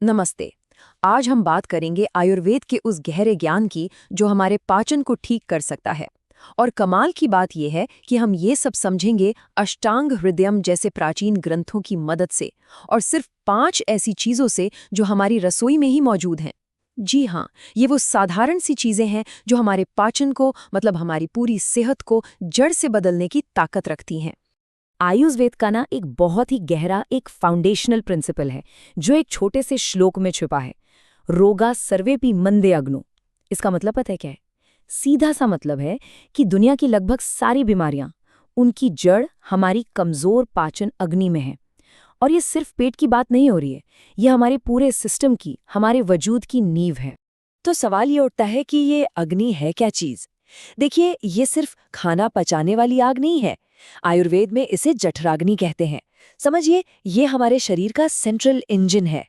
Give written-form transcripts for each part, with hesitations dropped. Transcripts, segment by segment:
नमस्ते। आज हम बात करेंगे आयुर्वेद के उस गहरे ज्ञान की जो हमारे पाचन को ठीक कर सकता है। और कमाल की बात यह है कि हम ये सब समझेंगे अष्टांग हृदयम जैसे प्राचीन ग्रंथों की मदद से, और सिर्फ 5 ऐसी चीजों से जो हमारी रसोई में ही मौजूद हैं। जी हाँ, ये वो साधारण सी चीजें हैं जो हमारे पाचन को, मतलब हमारी पूरी सेहत को जड़ से बदलने की ताकत रखती हैं। आयुर्वेद का ना एक बहुत ही गहरा एक फाउंडेशनल प्रिंसिपल है जो एक छोटे से श्लोक में छुपा है। रोगा सर्वेपि मंदे अग्नो। इसका मतलब पता है क्या है? सीधा सा मतलब है कि दुनिया की लगभग सारी बीमारियां, उनकी जड़ हमारी कमजोर पाचन अग्नि में है। और ये सिर्फ पेट की बात नहीं हो रही है, ये हमारे पूरे सिस्टम की, हमारे वजूद की नींव है। तो सवाल ये उठता है कि ये अग्नि है क्या चीज। देखिए, ये सिर्फ खाना पचाने वाली आग नहीं है। आयुर्वेद में इसे जठराग्नि कहते हैं। समझिए, ये हमारे शरीर का सेंट्रल इंजन है।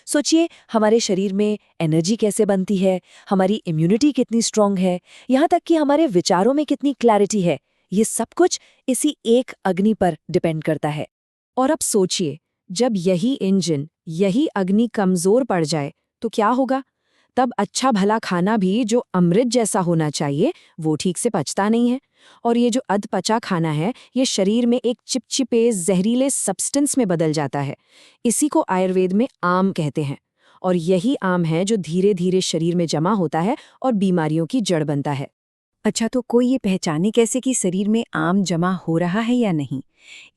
सोचिए, हमारे शरीर में एनर्जी कैसे बनती है, हमारी इम्यूनिटी कितनी स्ट्रांग है, यहाँ तक कि हमारे विचारों में कितनी क्लैरिटी है। ये सब कुछ इसी एक अग्नि पर डिपेंड करता है। और अब सोचिए, जब यही इंजन, यही अग्नि कमजोर पड़ जाए तो क्या होगा? तब अच्छा भला खाना भी जो अमृत जैसा होना चाहिए वो ठीक से पचता नहीं है। और ये जो अधपचा खाना है, ये शरीर में एक चिपचिपे जहरीले सब्सटेंस में बदल जाता है। इसी को आयुर्वेद में आम कहते हैं। और यही आम है जो धीरे धीरे शरीर में जमा होता है और बीमारियों की जड़ बनता है। अच्छा, तो कोई ये पहचाने कैसे कि शरीर में आम जमा हो रहा है या नहीं?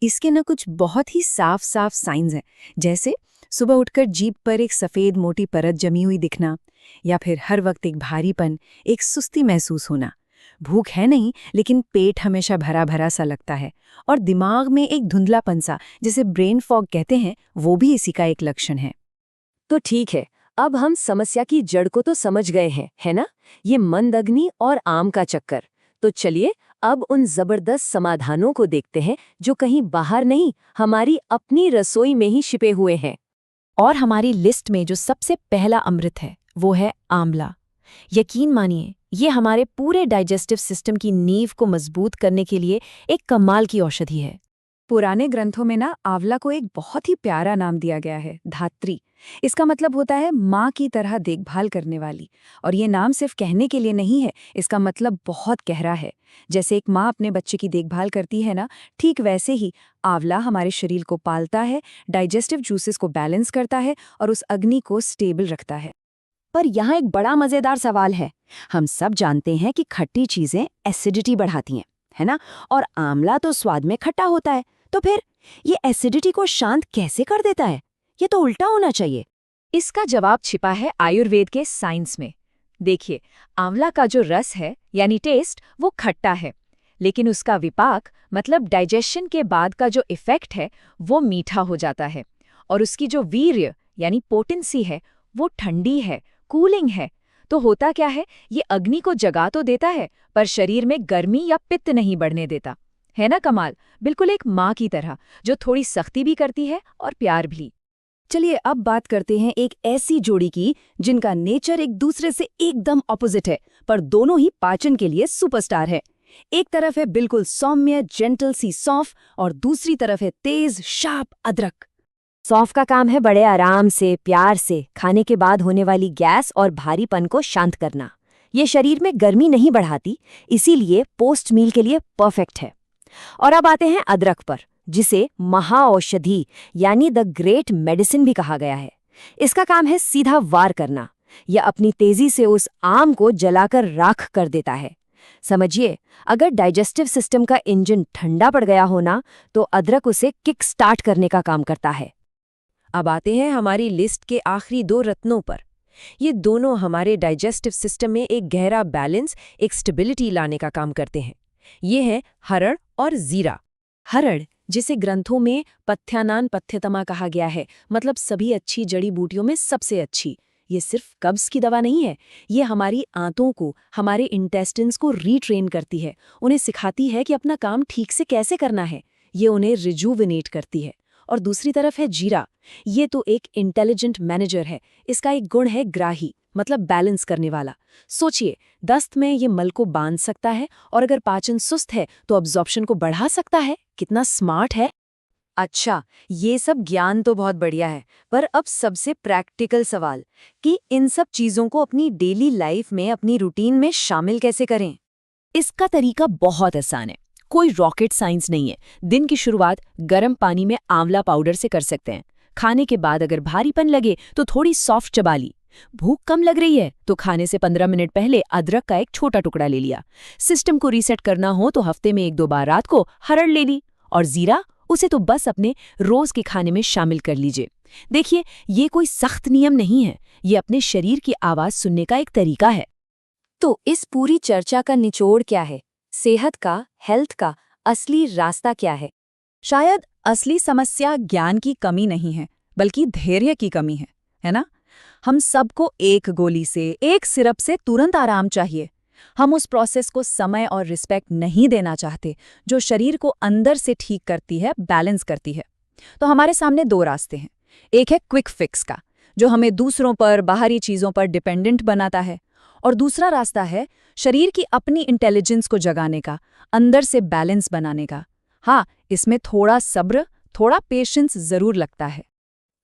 इसके ना कुछ बहुत ही साफ साफ साइंस हैं। जैसे सुबह उठकर जीभ पर एक सफ़ेद मोटी परत जमी हुई दिखना, या फिर हर वक्त एक भारीपन, एक सुस्ती महसूस होना। भूख है नहीं, लेकिन पेट हमेशा भरा भरा सा लगता है। और दिमाग में एक धुंधलापन सा, जिसे ब्रेन फॉग कहते हैं, वो भी इसी का एक लक्षण है। तो ठीक है, अब हम समस्या की जड़ को तो समझ गए हैं, है ना? ये मंद अग्नि और आम का चक्कर। तो चलिए अब उन जबरदस्त समाधानों को देखते हैं जो कहीं बाहर नहीं, हमारी अपनी रसोई में ही छिपे हुए हैं। और हमारी लिस्ट में जो सबसे पहला अमृत है वो है आंवला। यकीन मानिए, ये हमारे पूरे डाइजेस्टिव सिस्टम की नींव को मजबूत करने के लिए एक कमाल की औषधि है। पुराने ग्रंथों में ना आंवला को एक बहुत ही प्यारा नाम दिया गया है, धात्री। इसका मतलब होता है माँ की तरह देखभाल करने वाली। और ये नाम सिर्फ कहने के लिए नहीं है, इसका मतलब बहुत गहरा है। जैसे एक माँ अपने बच्चे की देखभाल करती है ना, ठीक वैसे ही आंवला हमारे शरीर को पालता है, डाइजेस्टिव जूसेस को बैलेंस करता है और उस अग्नि को स्टेबल रखता है। पर यहाँ एक बड़ा मजेदार सवाल है। हम सब जानते हैं कि खट्टी चीजें एसिडिटी बढ़ाती हैं, है ना? और आंवला तो स्वाद में खट्टा होता है। तो फिर ये एसिडिटी को शांत कैसे कर देता है? ये तो उल्टा होना चाहिए। इसका जवाब छिपा है आयुर्वेद के साइंस में। देखिए, आंवला का जो रस है यानी टेस्ट, वो खट्टा है, लेकिन उसका विपाक मतलब डाइजेशन के बाद का जो इफेक्ट है वो मीठा हो जाता है। और उसकी जो वीर्य यानी पोटेंसी है वो ठंडी है, कूलिंग है। तो होता क्या है, ये अग्नि को जगा तो देता है पर शरीर में गर्मी या पित्त नहीं बढ़ने देता। है ना कमाल? बिल्कुल एक माँ की तरह जो थोड़ी सख्ती भी करती है और प्यार भी। चलिए अब बात करते हैं एक ऐसी जोड़ी की जिनका नेचर एक दूसरे से एकदम ऑपोजिट है, पर दोनों ही पाचन के लिए सुपरस्टार है। एक तरफ है बिल्कुल सौम्य जेंटल सी सौंफ, और दूसरी तरफ है तेज शार्प अदरक। सौंफ का काम है बड़े आराम से, प्यार से खाने के बाद होने वाली गैस और भारीपन को शांत करना। ये शरीर में गर्मी नहीं बढ़ाती, इसीलिए पोस्ट मील के लिए परफेक्ट है। और अब आते हैं अदरक पर, जिसे महाऔषधि यानी द ग्रेट मेडिसिन भी कहा गया है। इसका काम है सीधा वार करना। यह अपनी तेजी से उस आम को जलाकर राख कर देता है। समझिए, अगर डाइजेस्टिव सिस्टम का इंजन ठंडा पड़ गया हो ना, तो अदरक उसे किक स्टार्ट करने का काम करता है। अब आते हैं हमारी लिस्ट के आखिरी 2 रत्नों पर। ये दोनों हमारे डाइजेस्टिव सिस्टम में एक गहरा बैलेंस, एक स्टेबिलिटी लाने का काम करते हैं। ये है हरड़ और जीरा। हरड़, जिसे ग्रंथों में पथ्यानान पथ्यतमा कहा गया है, मतलब सभी अच्छी जड़ी बूटियों में सबसे अच्छी। ये सिर्फ कब्ज की दवा नहीं है, ये हमारी आंतों को, हमारे इंटेस्टिन्स को रीट्रेन करती है। उन्हें सिखाती है कि अपना काम ठीक से कैसे करना है। ये उन्हें रिजुविनेट करती है। और दूसरी तरफ है जीरा। ये तो एक इंटेलिजेंट मैनेजर है। इसका एक गुण है ग्राही, मतलब बैलेंस करने वाला। सोचिए, दस्त में ये मल को बांध सकता है, और अगर पाचन सुस्त है तो अब्जॉर्प्शन को बढ़ा सकता है। कितना स्मार्ट है! अच्छा, ये सब ज्ञान तो बहुत बढ़िया है, पर अब सबसे प्रैक्टिकल सवाल कि इन सब चीजों को अपनी डेली लाइफ में, अपनी रूटीन में शामिल कैसे करें? इसका तरीका बहुत आसान है, कोई रॉकेट साइंस नहीं है। दिन की शुरुआत गर्म पानी में आंवला पाउडर से कर सकते हैं। खाने के बाद अगर भारीपन लगे तो थोड़ी सॉफ्ट चबा ली। भूख कम लग रही है तो खाने से 15 मिनट पहले अदरक का एक छोटा टुकड़ा ले लिया। सिस्टम को रीसेट करना हो तो हफ्ते में 1-2 बार रात को हरड़ ले ली। और जीरा, उसे तो बस अपने रोज के खाने में शामिल कर लीजिए। देखिए, ये कोई सख्त नियम नहीं है, ये अपने शरीर की आवाज सुनने का एक तरीका है। तो इस पूरी चर्चा का निचोड़ क्या है? सेहत का, हेल्थ का असली रास्ता क्या है? शायद असली समस्या ज्ञान की कमी नहीं है, बल्कि धैर्य की कमी है ना? हम सबको एक गोली से, एक सिरप से तुरंत आराम चाहिए। हम उस प्रोसेस को समय और रिस्पेक्ट नहीं देना चाहते, जो शरीर को अंदर से ठीक करती है, बैलेंस करती है। तो हमारे सामने 2 रास्ते हैं। एक है क्विक फिक्स का, जो हमें दूसरों पर, बाहरी चीज़ों पर डिपेंडेंट बनाता है। और दूसरा रास्ता है शरीर की अपनी इंटेलिजेंस को जगाने का, अंदर से बैलेंस बनाने का। हाँ, इसमें थोड़ा सब्र, थोड़ा पेशेंस जरूर लगता है।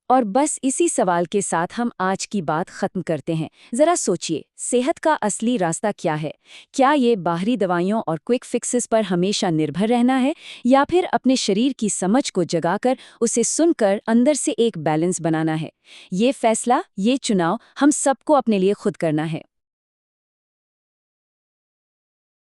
और बस इसी सवाल के साथ हम आज की बात खत्म करते हैं। जरा सोचिए, सेहत का असली रास्ता क्या है? क्या ये बाहरी दवाइयों और क्विक फिक्सेस पर हमेशा निर्भर रहना है, या फिर अपने शरीर की समझ को जगाकर, उसे सुनकर अंदर से एक बैलेंस बनाना है? ये फैसला, ये चुनाव हम सबको अपने लिए खुद करना है।